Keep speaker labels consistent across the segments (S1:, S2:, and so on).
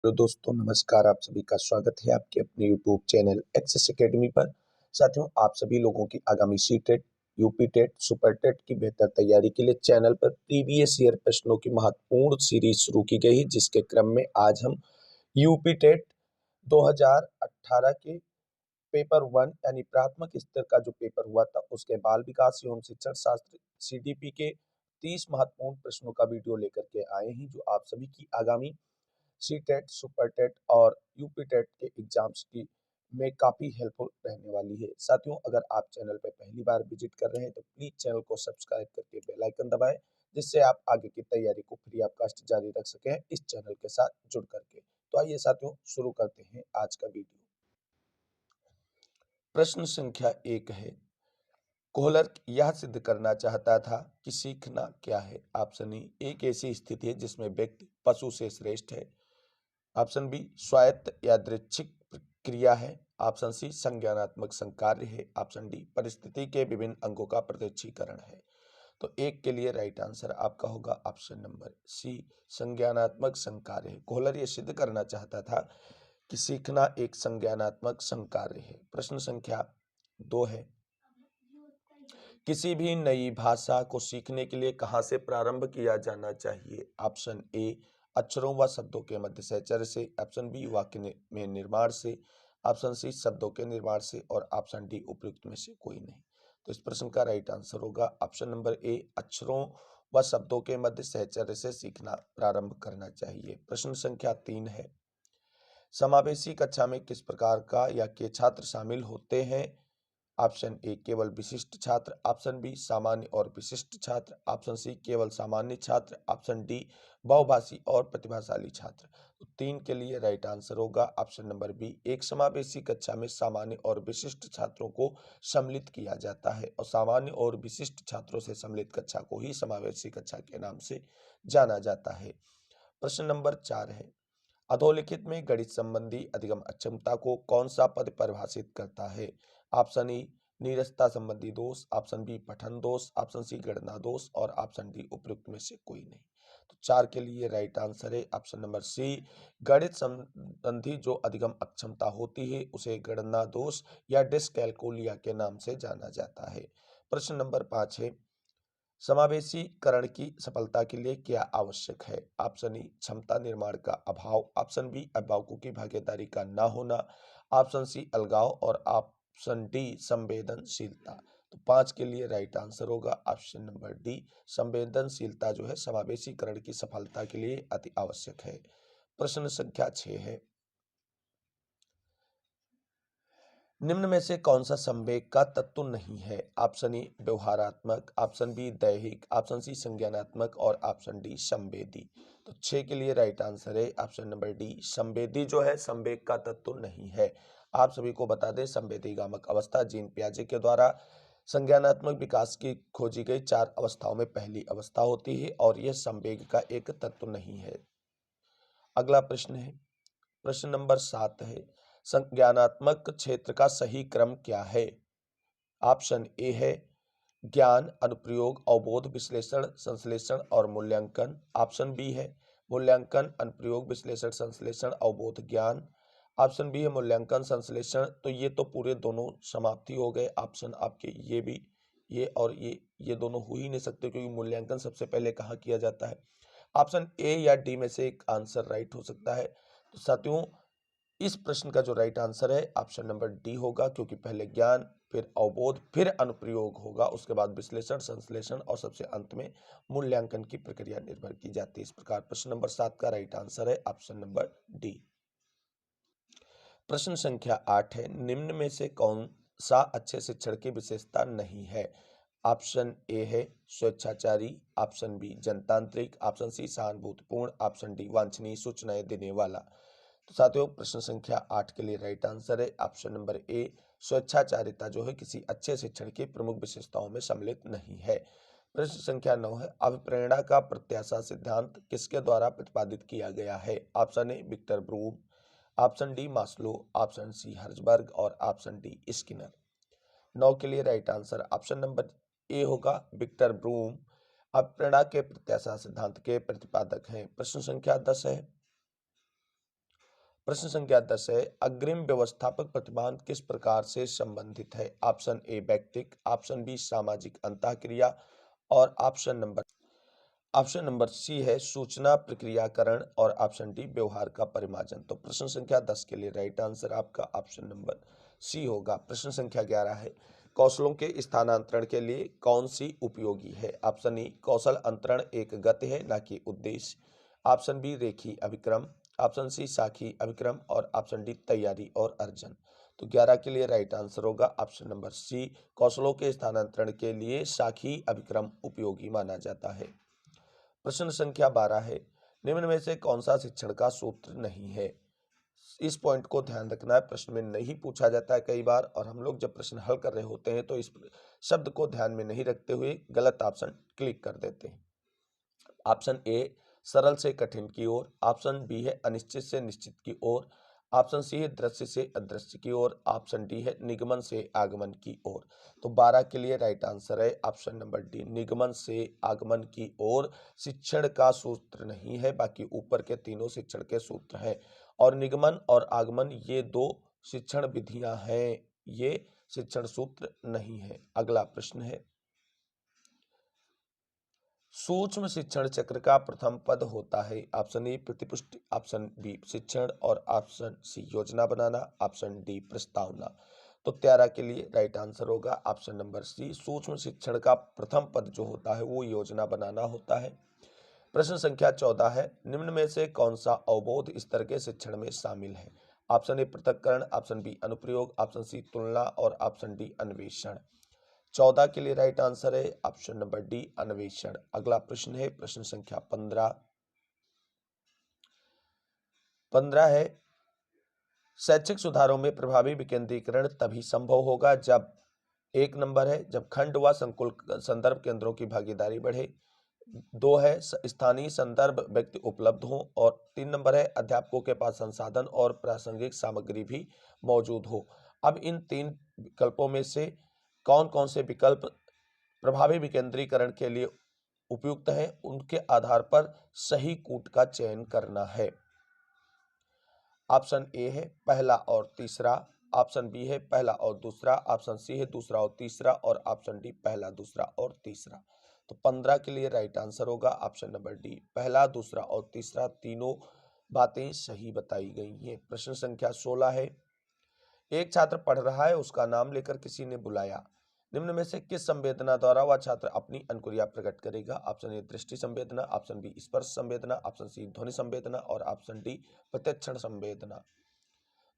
S1: तो दोस्तों नमस्कार, आप सभी का स्वागत है आपके अपने यूट्यूब चैनल एक्सेस एकेडमी पर। साथियों, आप सभी लोगों की आगामी CTET, UP TET, super TET की बेहतर तैयारी के लिए चैनल पर प्रीवियस ईयर प्रश्नों की महत्वपूर्ण सीरीज शुरू की गई है, जिसके क्रम में आज हम यूपी टेट 2018 के पेपर 1 यानी प्राथमिक स्तर का जो पेपर हुआ था उसके बाल विकास एवं शिक्षण शास्त्र सीडीपी के 30 महत्वपूर्ण प्रश्नों का वीडियो लेकर के आए हैं, जो आप सभी की आगामी सी टेट, सुपर टेट और यूपी टेट के एग्जाम्स की में काफी हेल्पफुल रहने वाली है। साथियों, अगर आप चैनल पर पहली बार विजिट कर रहे हैं तो प्लीज चैनल को सब्सक्राइब करके बेल आइकन दबाएं, जिससे आप आगे की तैयारी को फ्री ऑफ कॉस्ट जारी रख सकें इस चैनल के साथ जुड़ करके। तो आइए साथियों, शुरू करते हैं आज का वीडियो। प्रश्न संख्या 1 है, कोहलर यह सिद्ध करना चाहता था कि सीखना क्या है। ऑप्शन ए, एक ऐसी स्थिति है जिसमें व्यक्ति पशु से श्रेष्ठ है। ऑप्शन बी, स्वायत्त यादृच्छिक क्रिया है। ऑप्शन सी, संज्ञानात्मक संकार्य है। ऑप्शन डी, परिस्थिति के विभिन्न अंगों का प्रत्यक्षीकरण है। तो एक के लिए राइट आंसर आपका होगा ऑप्शन नंबर सी, संज्ञानात्मक संकार्य है। कोहलर यह सिद्ध करना चाहता था कि सीखना एक संज्ञानात्मक संकार्य है। प्रश्न संख्या 2 है, किसी भी नई भाषा को सीखने के लिए कहाँ से प्रारंभ किया जाना चाहिए। ऑप्शन ए, अक्षरों व शब्दों के मध्य सहचर्य से। ऑप्शन बी, वाक्य में निर्माण से। ऑप्शन सी, शब्दों के निर्माण से। और ऑप्शन डी, उपयुक्त में से कोई नहीं। तो इस प्रश्न का राइट आंसर होगा ऑप्शन नंबर ए, अक्षरों व शब्दों के मध्य सहचर्य से सीखना प्रारंभ करना चाहिए। प्रश्न संख्या 3 है, समावेशी कक्षा में किस प्रकार का या के छात्र शामिल होते हैं। ऑप्शन ए, केवल विशिष्ट छात्र। ऑप्शन बी, सामान्य और विशिष्ट छात्र। ऑप्शन सी, केवल सामान्य छात्र। ऑप्शन डी, बहुभाषी और प्रतिभाशाली छात्र। तो 3 के लिए राइट आंसर होगा ऑप्शन नंबर बी, एक समावेशी कक्षा में सामान्य और विशिष्ट छात्रों को सम्मिलित किया जाता है और सामान्य और विशिष्ट छात्रों से सम्मिलित कक्षा को ही समावेशी कक्षा के नाम से जाना जाता है। प्रश्न नंबर 4 है, अधोलिखित में गणित संबंधी अधिगम अक्षमता को कौन सा पद परिभाषित करता है। ऑप्शन ए, नीरसता संबंधी दोष। ऑप्शन बी, पठन दोष। ऑप्शन सी, गणना दोष। और ऑप्शन डी, उपयुक्त में से कोई नहीं। तो 4 के लिए राइट आंसर है ऑप्शन नंबर सी, गणित संबंधी जो अधिगम अक्षमता होती है उसे गणना दोष या डिसकैलकुलिया के नाम से जाना जाता है। प्रश्न नंबर 5 है, समावेशीकरण की सफलता के लिए क्या आवश्यक है। ऑप्शन ई, क्षमता निर्माण का अभाव। ऑप्शन बी, अभिभावकों की भागीदारी का ना होना। ऑप्शन सी, अलगाव। और ऑप्शन डी, संवेदनशीलता। तो 5 के लिए राइट आंसर होगा ऑप्शन नंबर डी, संवेदनशीलता जो है समावेशीकरण की सफलता के लिए अति आवश्यक है। प्रश्न संख्या 6 है, निम्न में से कौन सा संवेग का तत्व नहीं है। ऑप्शन ए, व्यवहारात्मक। ऑप्शन बी, दैहिक। ऑप्शन सी, संज्ञानात्मक। और ऑप्शन डी, संवेदी। तो 6 के लिए राइट आंसर है ऑप्शन नंबर डी, संवेदी जो है संवेग का तत्व नहीं है। आप सभी को बता दें, संवेदीगामक अवस्था जीन पियाजे के द्वारा संज्ञानात्मक विकास की खोजी गई 4 अवस्थाओं में पहली अवस्था होती है और यह संवेग का एक तत्व नहीं है। अगला प्रश्न है, प्रश्न नंबर 7 है, संज्ञानात्मक क्षेत्र का सही क्रम क्या है। ऑप्शन ए है ज्ञान, अनुप्रयोग, अवबोध, विश्लेषण, संश्लेषण और मूल्यांकन। ऑप्शन बी है मूल्यांकन, अनुप्रयोग, विश्लेषण, संश्लेषण, अवबोध, ज्ञान। ऑप्शन बी है मूल्यांकन, संश्लेषण। तो ये तो पूरे दोनों समाप्ति हो गए ऑप्शन आपके, ये भी, ये और ये दोनों हो ही नहीं सकते, क्योंकि मूल्यांकन सबसे पहले कहाँ किया जाता है। ऑप्शन ए या डी में से एक आंसर राइट हो सकता है। तो साथियों, इस प्रश्न का जो राइट आंसर है ऑप्शन नंबर डी होगा, क्योंकि पहले ज्ञान, फिर अवबोध, फिर अनुप्रयोग होगा, उसके बाद विश्लेषण, संश्लेषण और सबसे अंत में मूल्यांकन की प्रक्रिया निर्भर की जाती है। इस प्रकार प्रश्न नंबर 7 का राइट आंसर है ऑप्शन नंबर डी। प्रश्न संख्या 8 है, निम्न में से कौन सा अच्छे शिक्षण की विशेषता नहीं है। ऑप्शन ए है स्वेच्छाचारी। ऑप्शन बी, जनतांत्रिक। ऑप्शन सी, सहानुभूतिपूर्ण। ऑप्शन डी, वांछनीय सूचनाएं देने वाला। तो साथियों, प्रश्न संख्या 8 के लिए राइट आंसर है ऑप्शन नंबर ए, स्वेच्छाचारिता जो है किसी अच्छे शिक्षण की प्रमुख विशेषताओं में सम्मिलित नहीं है। प्रश्न संख्या 9 है, अभिप्रेरणा का प्रत्याशा सिद्धांत किसके द्वारा प्रतिपादित किया गया है। Option A, Victor Vroom. Option D, Maslow. Option C, Herzberg. और ऑप्शन डी, स्किनर। 9 के लिए right answer option number A होगा, विक्टर ब्रूम अभिप्रेरणा के प्रत्याशा सिद्धांत के प्रतिपादक हैं। प्रश्न संख्या 10 है, प्रश्न संख्या 10 है, अग्रिम व्यवस्थापक प्रतिमान किस प्रकार से संबंधित है? ऑप्शन ए व्यक्तिक, ऑप्शन बी सामाजिक अंतःक्रिया और ऑप्शन नंबर सी है सूचना प्रक्रियाकरण और ऑप्शन डी व्यवहार का परिमार्जन। तो प्रश्न संख्या 10 के लिए राइट आंसर आपका ऑप्शन नंबर सी होगा। प्रश्न संख्या 11 है, कौशलों के स्थानांतरण के लिए कौन सी उपयोगी है? ऑप्शन ए कौशल अंतरण एक गति है ना कि उद्देश्य, ऑप्शन बी रेखी अभिक्रम, ऑप्शन सी साखी अभिक्रम और ऑप्शन डी तैयारी और अर्जन। तो 11 के लिए राइट आंसर होगा ऑप्शन नंबर सी, कौशलों के स्थानांतरण के लिए साखी अभिक्रम उपयोगी माना जाता है। प्रश्न संख्या 12 है, निम्न में से कौन सा शिक्षण का सूत्र नहीं है? इस पॉइंट को ध्यान रखना है, प्रश्न में नहीं पूछा जाता है कई बार, और हम लोग जब प्रश्न हल कर रहे होते हैं तो इस शब्द को ध्यान में नहीं रखते हुए गलत ऑप्शन क्लिक कर देते हैं। ऑप्शन ए सरल से कठिन की ओर, ऑप्शन बी है अनिश्चित से निश्चित की ओर, ऑप्शन सी है दृश्य से अदृश्य की ओर, ऑप्शन डी है निगमन से आगमन की ओर। तो 12 के लिए राइट आंसर है ऑप्शन नंबर डी, निगमन से आगमन की ओर शिक्षण का सूत्र नहीं है, बाकी ऊपर के तीनों शिक्षण के सूत्र हैं। और निगमन और आगमन ये दो शिक्षण विधियां हैं, ये शिक्षण सूत्र नहीं है। अगला प्रश्न है, सूक्ष्म शिक्षण चक्र का प्रथम पद होता है? ऑप्शन ए प्रतिपुष्टि, ऑप्शन बी शिक्षण और ऑप्शन सी योजना बनाना, ऑप्शन डी प्रस्तावना। तो 13 के लिए राइट आंसर होगा ऑप्शन नंबर सी, सूक्ष्म शिक्षण का प्रथम पद जो होता है वो योजना बनाना होता है। प्रश्न संख्या 14 है, निम्न में से कौन सा अवबोध स्तर के शिक्षण में शामिल है? ऑप्शन ए पृथक्करण, ऑप्शन बी अनुप्रयोग, ऑप्शन सी तुलना और ऑप्शन डी अन्वेषण। 14 के लिए राइट आंसर है ऑप्शन नंबर डी अन्वेषण। अगला प्रश्न है प्रश्न संख्या 15 है, शैक्षिक सुधारों में प्रभावी विकेंद्रीकरण तभी संभव होगा जब, एक नंबर है जब खंड व संकुल संदर्भ केंद्रों की भागीदारी बढ़े, 2 है स्थानीय संदर्भ व्यक्ति उपलब्ध हो, और 3 नंबर है अध्यापकों के पास संसाधन और प्रासंगिक सामग्री भी मौजूद हो। अब इन 3 विकल्पों में से कौन कौन से विकल्प प्रभावी विकेंद्रीकरण के लिए उपयुक्त है, उनके आधार पर सही कूट का चयन करना है। ऑप्शन ए है पहला और तीसरा, ऑप्शन बी है पहला और दूसरा, ऑप्शन सी है दूसरा और तीसरा, और ऑप्शन डी पहला दूसरा और तीसरा। तो 15 के लिए राइट आंसर होगा ऑप्शन नंबर डी, पहला दूसरा और तीसरा तीनों बातें सही बताई गई हैं। प्रश्न संख्या 16 है, एक छात्र पढ़ रहा है, उसका नाम लेकर किसी ने बुलाया, निम्न में से किस संवेदना द्वारा वह छात्र अपनी अनुक्रिया प्रकट करेगा? ऑप्शन ए दृष्टि संवेदना, ऑप्शन बी स्पर्श संवेदना, ऑप्शन सी ध्वनि संवेदना और ऑप्शन डी प्रत्यक्षण संवेदना।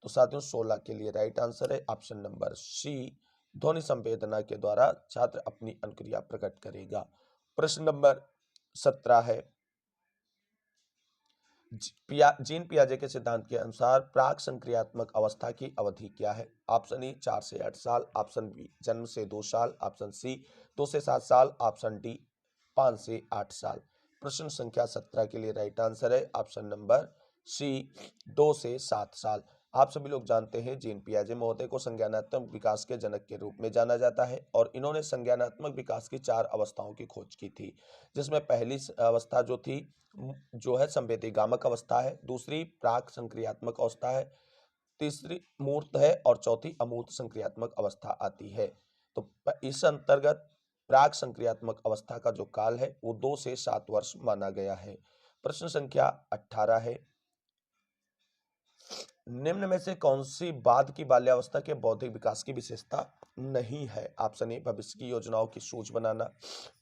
S1: तो साथियों 16 के लिए राइट आंसर है ऑप्शन नंबर सी, ध्वनि संवेदना के द्वारा छात्र अपनी अनुक्रिया प्रकट करेगा। प्रश्न नंबर 17 है, जीन पियाजे के सिद्धांत के अनुसार प्राक संक्रियात्मक अवस्था की अवधि क्या है? ऑप्शन ए 4 से 8 साल, ऑप्शन बी जन्म से 2 साल, ऑप्शन सी 2 से 7 साल, ऑप्शन डी 5 से 8 साल। प्रश्न संख्या 17 के लिए राइट आंसर है ऑप्शन नंबर सी, 2 से 7 साल। आप सभी लोग जानते हैं जीन पियाजे महोदय को संज्ञानात्मक विकास के जनक के रूप में जाना जाता है, और इन्होंने संज्ञानात्मक विकास की 4 अवस्थाओं की खोज की थी, जिसमें पहली अवस्था जो थी जो है संवेदीगामक अवस्था है, दूसरी प्राक संक्रियात्मक अवस्था है, तीसरी मूर्त है और चौथी अमूर्त संक्रियात्मक अवस्था आती है। तो इस अंतर्गत प्राक संक्रियात्मक अवस्था का जो काल है वो 2 से 7 वर्ष माना गया है। प्रश्न संख्या 18 है, निम्न में से कौन सी बाद की बाल्यावस्था के बौद्धिक विकास की विशेषता नहीं है? ऑप्शन ए भविष्य की योजनाओं की सूझ बनाना,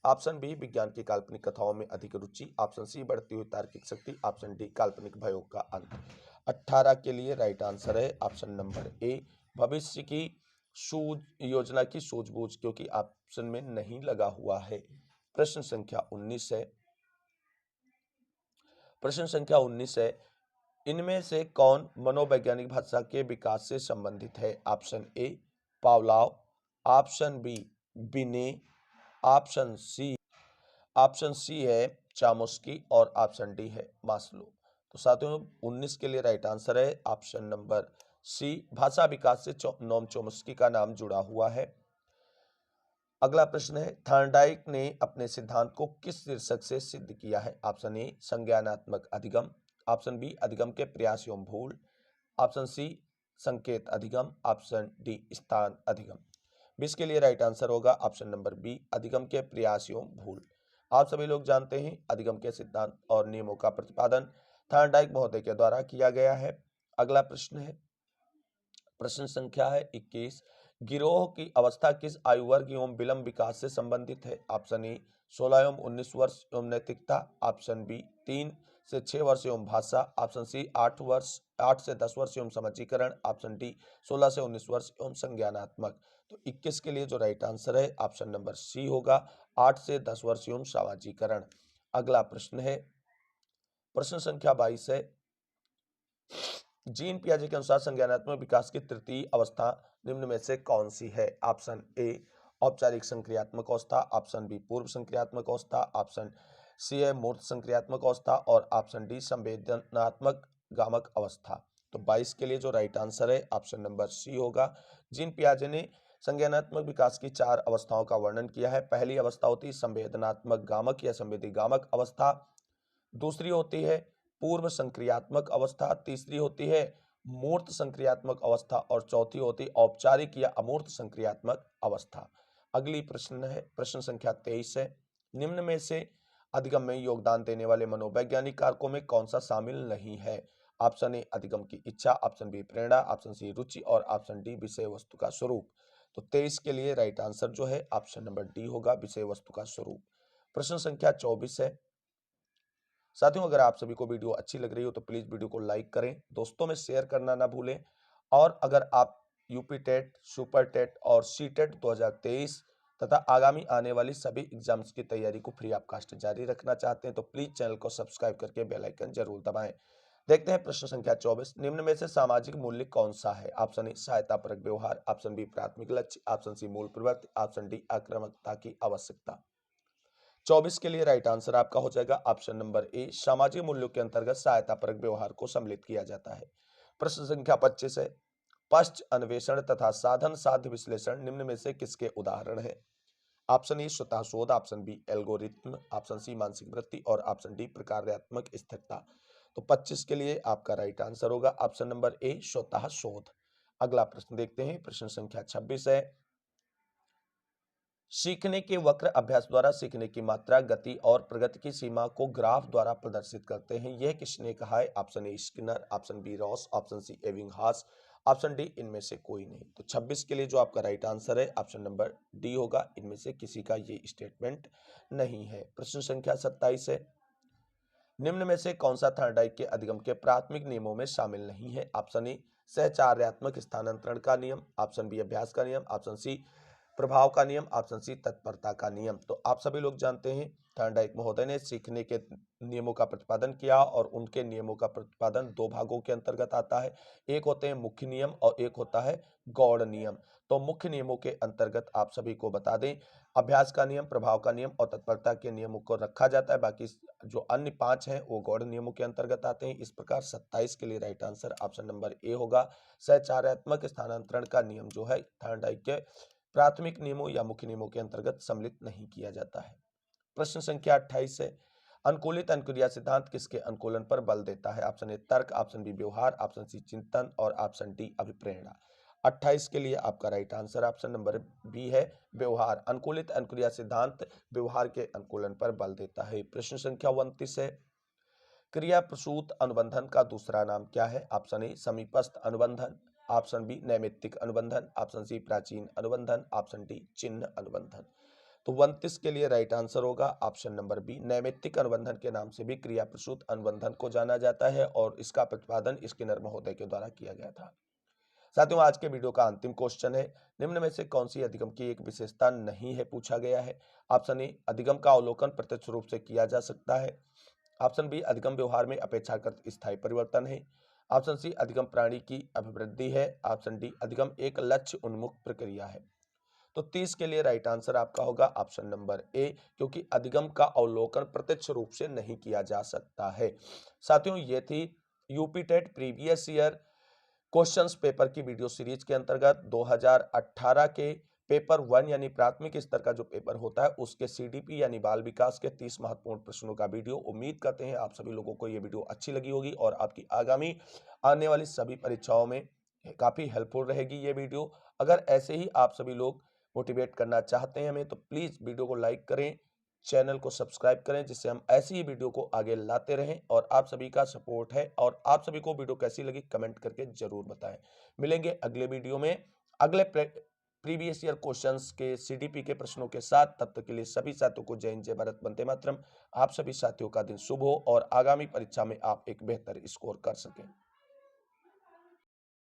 S1: ऑप्शन बी विज्ञान की काल्पनिक कथाओं में अधिक रुचि, ऑप्शन सी बढ़ती हुई तार्किक शक्ति, ऑप्शन डी काल्पनिक भयों का अंत। 18 के लिए राइट आंसर है ऑप्शन नंबर ए, भविष्य की सूझ योजना की सूझबूझ, क्योंकि ऑप्शन में नहीं लगा हुआ है। प्रश्न संख्या 19 है, प्रश्न संख्या 19 है, इनमें से कौन मनोवैज्ञानिक भाषा के विकास से संबंधित है? Option A Pavlov, option B Binet, option C है चामुस्की और ऑप्शन डी है मास्लो। तो साथियों 19 के लिए राइट आंसर है ऑप्शन नंबर सी, भाषा विकास से नोम चोम्स्की का नाम जुड़ा हुआ है। अगला प्रश्न है, थॉर्नडाइक ने अपने सिद्धांत को किस शीर्षक से सिद्ध किया है? ऑप्शन ए संज्ञानात्मक अधिगम, ऑप्शन बी अधिगम के प्रयास एवं भूल, ऑप्शन सी संकेत अधिगम, ऑप्शन डी स्थान अधिगम। 20 के लिए राइट आंसर होगा ऑप्शन नंबर बी अधिगम के प्रयास एवं भूल। आप सभी लोग जानते हैं अधिगम के सिद्धांत और नियमों का प्रतिपादन थॉर्नडाइक महोदय के द्वारा किया गया है। अगला प्रश्न है, प्रश्न संख्या है 21। गिरोह की अवस्था किस आयु वर्ग एवं विलंब विकास से संबंधित है? ऑप्शन ए 16 एवं 19 वर्ष एवं नैतिकता, ऑप्शन बी 3 से 6 वर्ष एवं भाषा, ऑप्शन सी 8 से 10 वर्ष एवं समाजीकरण, ऑप्शन डी 16 से 19 वर्ष एवं संज्ञानात्मक। तो 21 के लिए जो राइट आंसर है ऑप्शन नंबर सी होगा 8 से 10 वर्ष एवं समाजीकरण। अगला प्रश्न है, प्रश्न संख्या 22 है। जीन पियाजे के अनुसार संज्ञानात्मक विकास की तृतीय अवस्था निम्न में से कौन सी है? ऑप्शन ए औपचारिक संक्रियात्मक अवस्था, ऑप्शन बी पूर्व संक्रियात्मक अवस्था, ऑप्शन सी है मूर्त संक्रियात्मक अवस्था और ऑप्शन डी संवेदनात्मक गामक अवस्था। तो 22 के लिए जो राइट आंसर है ऑप्शन नंबर सी होगा। जीन पियाजे ने संज्ञानात्मक विकास की 4 अवस्थाओं का वर्णन किया है। पहली अवस्था होती है संवेदनात्मक गामक या संवेदी गामक अवस्था, दूसरी होती है पूर्व संक्रियात्मक अवस्था, तीसरी होती है मूर्त संक्रियात्मक अवस्था और चौथी होती है औपचारिक या अमूर्त संक्रियात्मक अवस्था। अगली प्रश्न है, प्रश्न संख्या 23 है। निम्न में से अधिगम में योगदान देने वाले मनोवैज्ञानिक कारकों में कौन सा शामिल नहीं है? ऑप्शन ए अधिगम की इच्छा, ऑप्शन बी प्रेरणा, ऑप्शन सी रुचि और ऑप्शन डी विषय वस्तु का स्वरूप। तो 23 के लिए राइट आंसर जो है ऑप्शन नंबर डी होगा, विषय वस्तु का स्वरूप। प्रश्न संख्या 24 है। साथियों, अगर आप सभी को वीडियो अच्छी लग रही हो तो प्लीज वीडियो को लाइक करें, दोस्तों में शेयर करना ना भूलें। और अगर आप यूपी टेट, सुपर टेट और सी टेट 2023 तथा आगामी आने वाली सभी एग्जाम्स की तैयारी को फ्री ऑफ कॉस्ट जारी रखना चाहते हैं तो प्लीज चैनल को सब्सक्राइब करके बेल आइकन जरूर दबाएं। देखते हैं प्रश्न संख्या 24। निम्न में से सामाजिक मूल्य कौन सा है? ऑप्शन ए सहायतापरक व्यवहार, ऑप्शन बी प्राथमिक लक्ष्य, ऑप्शन सी मूल प्रवृत्ति, ऑप्शन डी आक्रामकता की आवश्यकता। 24 के लिए राइट आंसर आपका हो जाएगा ऑप्शन नंबर ए, सामाजिक मूल्यों के अंतर्गत सहायतापरक व्यवहार को सम्मिलित किया जाता है। प्रश्न संख्या 25 है। पश्च अन्वेषण तथा साधन साध्य विश्लेषण निम्न में से किसके उदाहरण है? ऑप्शन ए स्वतः शोध, option B algorithm, option C मानसिक वृत्ति और ऑप्शन डी प्रकार्यात्मक स्थिरता। तो 25 के लिए आपका राइट आंसर होगा ऑप्शन नंबर ए स्वतः शोध। अगला प्रश्न देखते हैं, प्रश्न संख्या 26 है। सीखने के वक्र अभ्यास द्वारा सीखने की मात्रा, गति और प्रगति की सीमा को ग्राफ द्वारा प्रदर्शित करते हैं। यह किसने कहा है? Option A Skinner, option B Ross, option C Ebbinghaus, option D इनमें से कोई नहीं। तो 26 के लिए जो आपका राइट आंसर है ऑप्शन नंबर डी होगा, इनमें से किसी का ये स्टेटमेंट नहीं है। प्रश्न संख्या 27 है। निम्न में से कौन सा थॉर्नडाइक के अधिगम के प्राथमिक नियमों में शामिल नहीं है? ऑप्शन ए सहचार्यात्मक स्थानांतरण का नियम, ऑप्शन बी अभ्यास का नियम, ऑप्शन सी प्रभाव का नियम, ऑप्शन सी तत्परता का नियम। तो आप सभी लोग जानते हैं थॉर्नडाइक महोदय ने सीखने के नियमों का प्रतिपादन किया और उनके नियमों का प्रतिपादन 2 भागों के अंतर्गत आता है। एक होते हैं मुख्य नियम और एक होता है गौड़ नियम। तो मुख्य नियमों के अंतर्गत आप सभी को बता दें अभ्यास का नियम, प्रभाव का नियम और तत्परता के नियमों को रखा जाता है। बाकी जो अन्य 5 हैं वो गौड़ नियमों के अंतर्गत आते हैं। इस प्रकार 27 के लिए right answer option number A होगा। सहचार्यात्मक स्थानांतरण का नियम जो है थॉर्नडाइक के प्राथमिक नियमों या मुख्य नियमों के अंतर्गत सम्मिलित नहीं किया जाता है। प्रश्न संख्या 28 है। अनुकूलित अनुक्रिया सिद्धांत किसके अनुकूलन पर बल देता है? ऑप्शन ए तर्क, ऑप्शन बी व्यवहार, ऑप्शन सी चिंतन और ऑप्शन डी अभिप्रेरणा। 28 के लिए आपका right answer option number B है, व्यवहार। अनुकूलित अनुक्रिया सिद्धांत व्यवहार के अनुकूलन पर बल देता है। प्रश्न संख्या 29 है। क्रिया प्रसूत अनुबंधन का दूसरा नाम क्या है? ऑप्शन ए समीपस्थ अनुबंधन, ऑप्शन बी नैमित्तिक अनुबंधन, ऑप्शन सी प्राचीन अनुबंधन, ऑप्शन डी चिन्ह अनुबंधन। तो 29 के लिए राइट आंसर होगा ऑप्शन नंबर बी, नैमित्तिक अनुबंधन के नाम से भी क्रिया प्रसूत अनुबंधन को जाना जाता है और इसका प्रतिपादन स्किनर महोदय के द्वारा किया गया था। साथियों, आज के वीडियो का अंतिम क्वेश्चन है। निम्न में से कौन सी अधिगम की एक विशेषता नहीं है पूछा गया है? ऑप्शन ए अधिगम का अवलोकन प्रत्यक्ष रूप से किया जा सकता है, ऑप्शन बी अधिगम व्यवहार में अपेक्षाकृत स्थायी परिवर्तन है, ऑप्शन सी अधिगम प्राणी की अभिवृद्धि है, ऑप्शन डी अधिगम एक लक्ष्य उन्मुख प्रक्रिया है। तो 30 के लिए राइट आंसर आपका होगा ऑप्शन नंबर ए, क्योंकि अधिगम का अवलोकन प्रत्यक्ष रूप से नहीं किया जा सकता है। साथियों, ये थी UP TET previous year questions paper की वीडियो सीरीज के अंतर्गत 2018 के पेपर 1 यानी प्राथमिक स्तर का जो पेपर होता है उसके सीडीपी यानी बाल विकास के 30 महत्वपूर्ण प्रश्नों का वीडियो। उम्मीद करते हैं आप सभी लोगों को ये वीडियो अच्छी लगी होगी और आपकी आगामी आने वाली सभी परीक्षाओं में काफ़ी हेल्पफुल रहेगी ये वीडियो। अगर ऐसे ही आप सभी लोग मोटिवेट करना चाहते हैं हमें तो प्लीज़ वीडियो को लाइक करें, चैनल को सब्सक्राइब करें जिससे हम ऐसी ही वीडियो को आगे लाते रहें और आप सभी का सपोर्ट है और आप सभी को वीडियो कैसी लगी कमेंट करके ज़रूर बताएं। मिलेंगे अगले वीडियो में अगले प्रीवियस ईयर क्वेश्चंस के सीडीपी के प्रश्नों के साथ। तब तक के लिए सभी साथियों को जय हिंद, जय भारत, वंदे मातरम। आप सभी साथियों का दिन शुभ हो और आगामी परीक्षा में आप एक बेहतर स्कोर कर सकें।